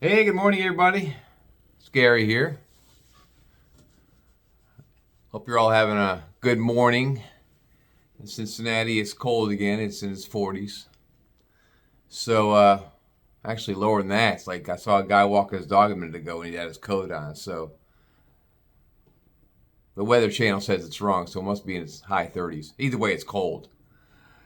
Hey, good morning, everybody. It's Gary here. Hope you're all having a good morning. In Cincinnati, it's cold again. It's in its 40s. So, actually lower than that. It's like I saw a guy walking his dog a minute ago and he had his coat on. So, the Weather Channel says it's wrong, so it must be in its high 30s. Either way, it's cold.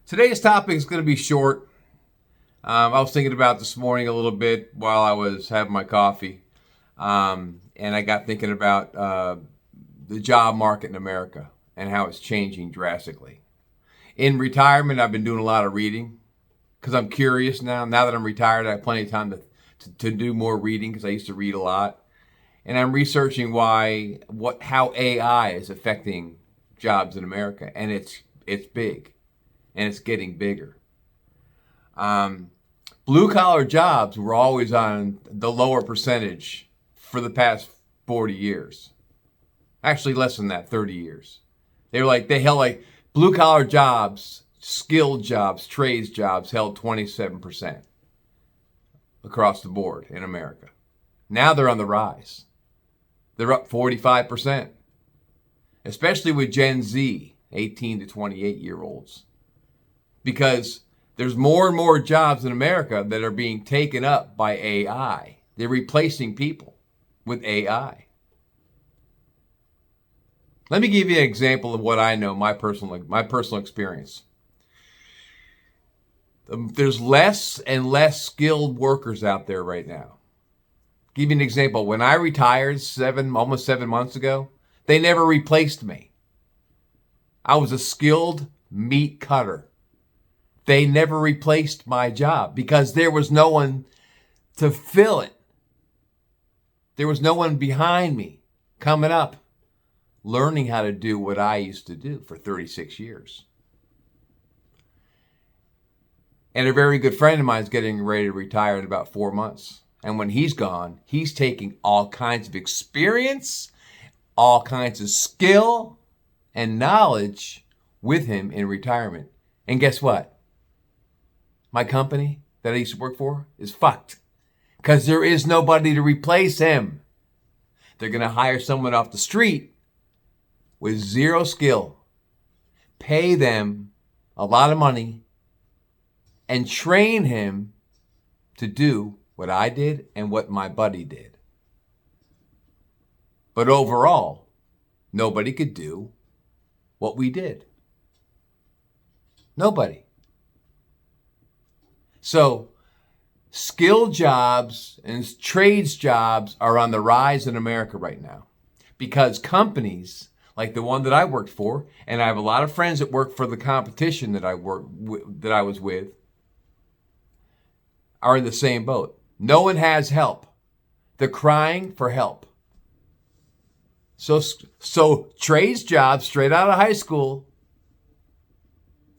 Today's topic is going to be short. I was thinking about this morning a little bit while I was having my coffee. And I got thinking about the job market in America and how it's changing drastically. In retirement, I've been doing a lot of reading because I'm curious now. Now that I'm retired, I have plenty of time to do more reading because I used to read a lot. And I'm researching how AI is affecting jobs in America, and it's big, and it's getting bigger. Blue collar jobs were always on the lower percentage for the past 40 years. Actually, less than that, 30 years. They held like blue collar jobs, skilled jobs, trades jobs held 27% across the board in America. Now they're on the rise. They're up 45%, especially with Gen Z, 18 to 28-year-olds, because there's more and more jobs in America that are being taken up by AI. They're replacing people with AI. Let me give you an example of what I know, my personal experience. There's less and less skilled workers out there right now. Give you an example. When I retired almost 7 months ago, they never replaced me. I was a skilled meat cutter. They never replaced my job because there was no one to fill it. There was no one behind me coming up, learning how to do what I used to do for 36 years. And a very good friend of mine is getting ready to retire in about 4 months. And when he's gone, he's taking all kinds of experience, all kinds of skill and knowledge with him in retirement. And guess what? My company that I used to work for is fucked because there is nobody to replace him. They're going to hire someone off the street with zero skill, pay them a lot of money, and train him to do what I did and what my buddy did. But overall, nobody could do what we did. Nobody. So, skilled jobs and trades jobs are on the rise in America right now because companies like the one that I worked for, and I have a lot of friends that work for the competition that I was with, are in the same boat. No one has help. They're crying for help. So trades jobs straight out of high school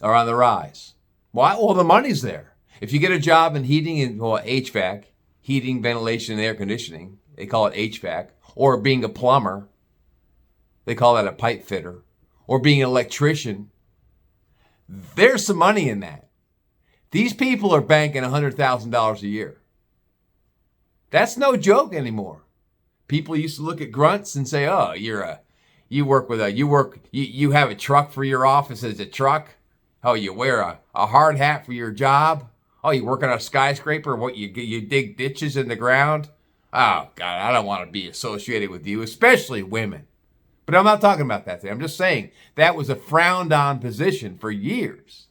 are on the rise. Why? Well, the money's there. If you get a job in heating and HVAC, heating, ventilation, and air conditioning, they call it HVAC, or being a plumber, they call that a pipe fitter, or being an electrician, there's some money in that. These people are banking $100,000 a year. That's no joke anymore. People used to look at grunts and say, "Oh, you have a truck for your office as a truck. Oh, you wear a hard hat for your job. Oh, you work on a skyscraper. What you dig ditches in the ground. Oh God, I don't want to be associated with you, especially women." But I'm not talking about that thing. I'm just saying that was a frowned on position for years.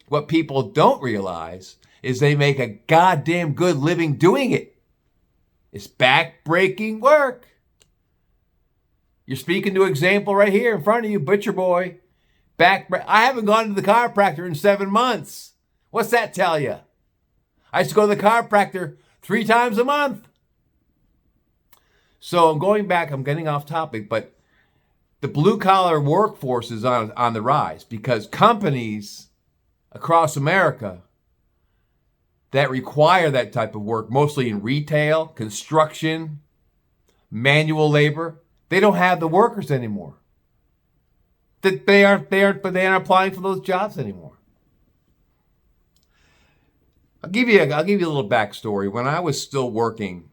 What people don't realize is they make a goddamn good living doing it. It's back-breaking work. You're speaking to an example right here in front of you, Butcher Boy. I haven't gone to the chiropractor in 7 months. What's that tell you? I used to go to the chiropractor 3 times a month. So I'm going back, I'm getting off topic, but the blue-collar workforce is on the rise because companies across America that require that type of work, mostly in retail, construction, manual labor, they don't have the workers anymore. They aren't applying for those jobs anymore. I'll give you a little backstory. When I was still working,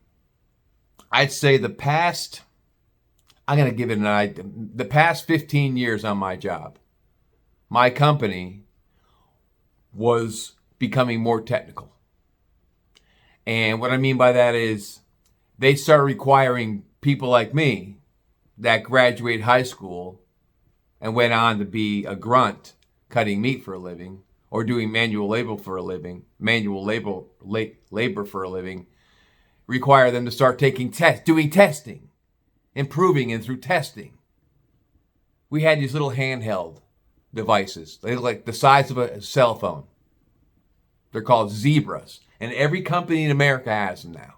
I'd say I'm going to give it an idea. The past 15 years on my job, my company was becoming more technical. And what I mean by that is they started requiring people like me that graduated high school and went on to be a grunt cutting meat for a living or doing manual labor for a living, labor for a living, require them to start doing testing, improving and through testing. We had these little handheld devices. They look like the size of a cell phone. They're called Zebras. And every company in America has them now.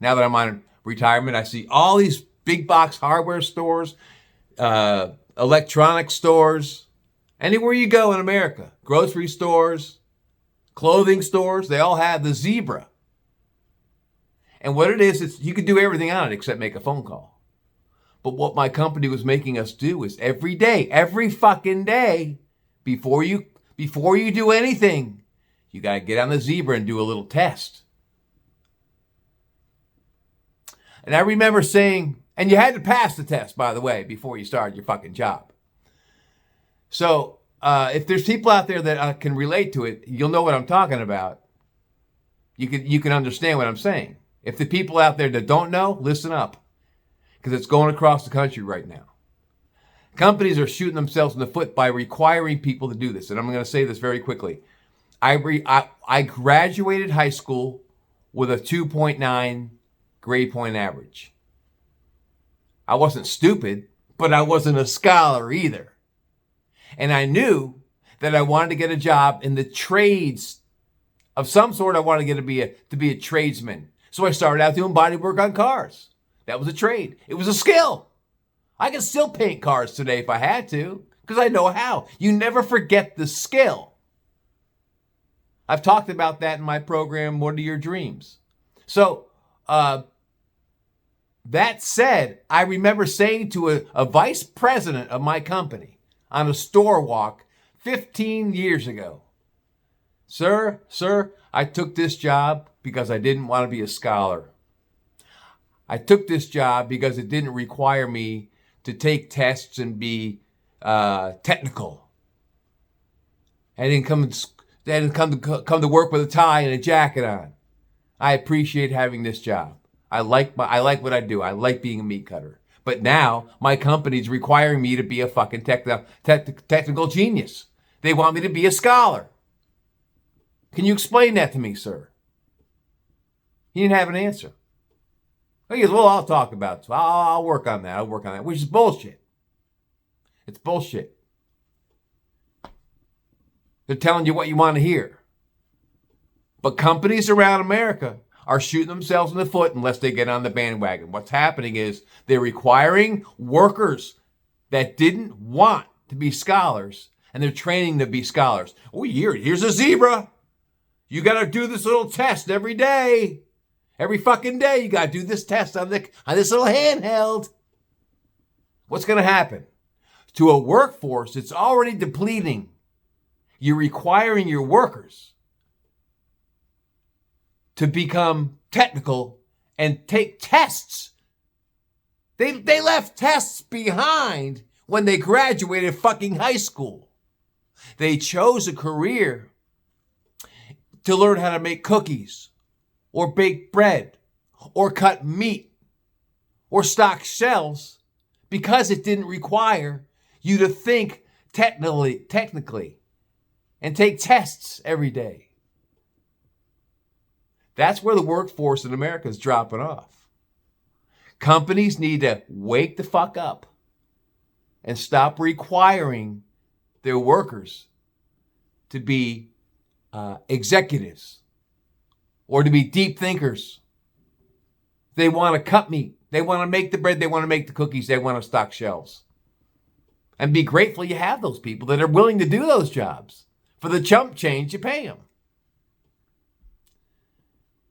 Now that I'm on retirement, I see all these big box hardware stores, electronic stores, anywhere you go in America, grocery stores, clothing stores, they all have the Zebra. And what it is you can do everything on it except make a phone call. But what my company was making us do is every fucking day, before you do anything, you got to get on the Zebra and do a little test. And I remember saying, and you had to pass the test, by the way, before you started your fucking job. So if there's people out there that can relate to it, you'll know what I'm talking about. You can understand what I'm saying. If the people out there that don't know, listen up, because it's going across the country right now. Companies are shooting themselves in the foot by requiring people to do this. And I'm going to say this very quickly. I graduated high school with a 2.9 grade point average. I wasn't stupid, but I wasn't a scholar either. And I knew that I wanted to get a job in the trades of some sort. I wanted to be a tradesman. So I started out doing body work on cars. That was a trade. It was a skill. I can still paint cars today if I had to, because I know how. You never forget the skill. I've talked about that in my program, What Are Your Dreams? So, that said, I remember saying to a vice president of my company on a store walk 15 years ago, Sir, I took this job because I didn't want to be a scholar. I took this job because it didn't require me to take tests and be technical. I didn't come to work with a tie and a jacket on. I appreciate having this job. I like what I do. I like being a meat cutter. But now my company's requiring me to be a fucking technical genius. They want me to be a scholar. Can you explain that to me, sir? He didn't have an answer. He goes, well, I'll talk about it. So I'll work on that. Which is bullshit. It's bullshit. They're telling you what you want to hear. But companies around America are shooting themselves in the foot unless they get on the bandwagon. What's happening is they're requiring workers that didn't want to be scholars, and they're training to be scholars. Oh, here's a Zebra. You got to do this little test every day. Every fucking day, you got to do this test on this little handheld. What's going to happen? To a workforce that's already depleting, you're requiring your workers to become technical and take tests. They left tests behind when they graduated fucking high school. They chose a career to learn how to make cookies or bake bread or cut meat or stock shelves because it didn't require you to think technically and take tests every day. That's where the workforce in America is dropping off. Companies need to wake the fuck up and stop requiring their workers to be executives or to be deep thinkers. They want to cut meat. They want to make the bread. They want to make the cookies. They want to stock shelves. And be grateful you have those people that are willing to do those jobs. For the chump change, you pay them.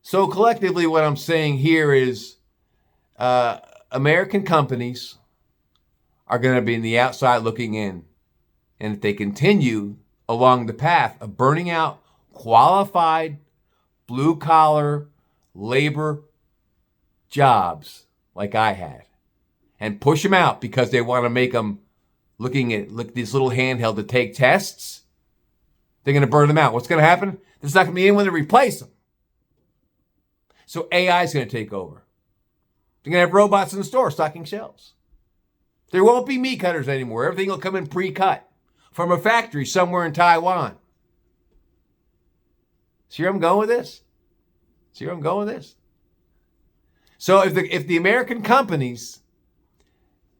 So collectively, what I'm saying here is American companies are going to be in the outside looking in. And if they continue along the path of burning out qualified blue collar labor jobs like I had and push them out because they want to make them look this little handheld to take tests, they're going to burn them out. What's going to happen? There's not going to be anyone to replace them. So AI is going to take over. They're going to have robots in the store stocking shelves. There won't be meat cutters anymore. Everything will come in pre-cut from a factory somewhere in Taiwan. See where I'm going with this? So if the American companies,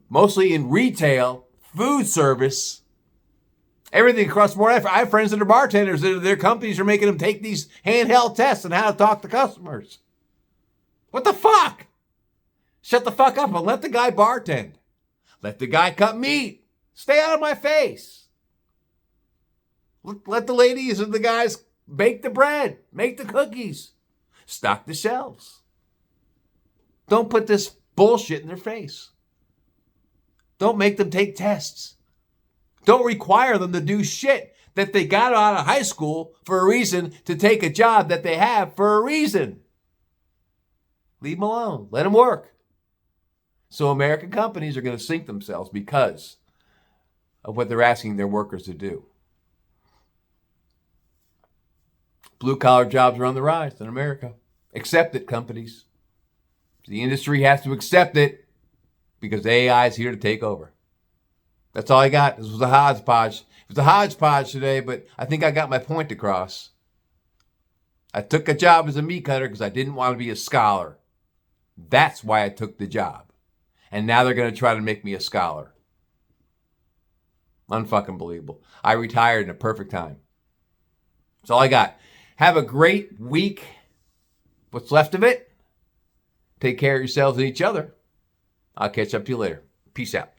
mostly in retail, food service, everything across the board, I have friends that are bartenders, their companies are making them take these handheld tests on how to talk to customers. What the fuck? Shut the fuck up and let the guy bartend. Let the guy cut meat. Stay out of my face. Let the ladies and the guys bake the bread, make the cookies, stock the shelves. Don't put this bullshit in their face. Don't make them take tests. Don't require them to do shit that they got out of high school for a reason to take a job that they have for a reason. Leave them alone. Let them work. So American companies are going to sink themselves because of what they're asking their workers to do. Blue-collar jobs are on the rise in America. Accept it, companies. The industry has to accept it because AI is here to take over. That's all I got. This was a hodgepodge. It was a hodgepodge today, but I think I got my point across. I took a job as a meat cutter because I didn't want to be a scholar. That's why I took the job. And now they're going to try to make me a scholar. Unfucking believable. I retired in a perfect time. That's all I got. Have a great week. What's left of it? Take care of yourselves and each other. I'll catch up to you later. Peace out.